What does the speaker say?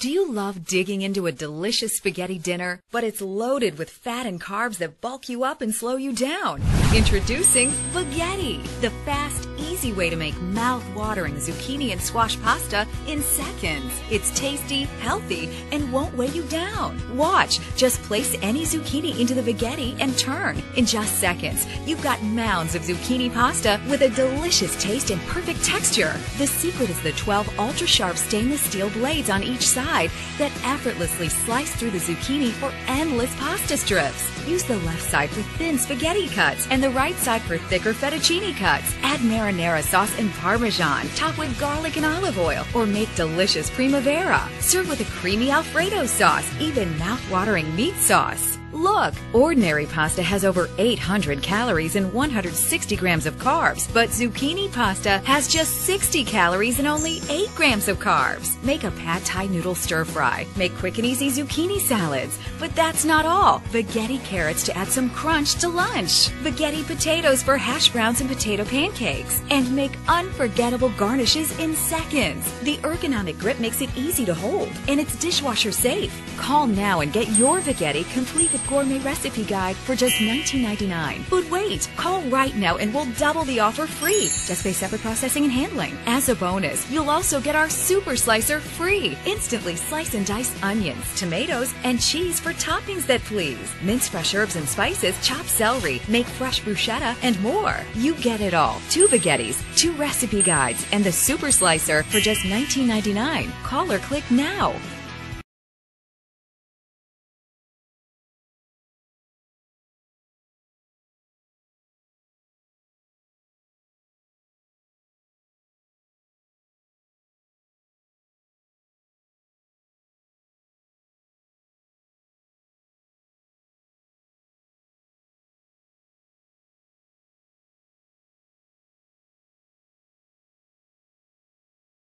Do you love digging into a delicious spaghetti dinner, but it's loaded with fat and carbs that bulk you up and slow you down? Introducing Veggetti, the fast, easy way to make mouth-watering zucchini and squash pasta in seconds. It's tasty, healthy, and won't weigh you down. Watch, just place any zucchini into the Veggetti and turn. In just seconds, you've got mounds of zucchini pasta with a delicious taste and perfect texture. The secret is the 12 ultra-sharp stainless steel blades on each side that effortlessly slice through the zucchini for endless pasta strips. Use the left side for thin spaghetti cuts and the right side for thicker fettuccine cuts. Add marinara sauce and Parmesan, top with garlic and olive oil, or make delicious primavera. Serve with a creamy Alfredo sauce, even mouth-watering meat sauce. Look, ordinary pasta has over 800 calories and 160 grams of carbs, but zucchini pasta has just 60 calories and only 8 grams of carbs. Make a pad thai noodle stir fry. Make quick and easy zucchini salads. But that's not all. Veggetti carrots to add some crunch to lunch. Veggetti potatoes for hash browns and potato pancakes. And make unforgettable garnishes in seconds. The ergonomic grip makes it easy to hold, and it's dishwasher safe. Call now and get your Veggetti complete with gourmet recipe guide for just $19.99. But wait, call right now and we'll double the offer free. Just pay separate processing and handling. As a bonus, you'll also get our super slicer free. Instantly slice and dice onions, tomatoes, and cheese for toppings that please. Mince fresh herbs and spices, chop celery, make fresh bruschetta, and more. You get it all. 2 Veggettis, 2 recipe guides, and the super slicer for just $19.99. Call or click now.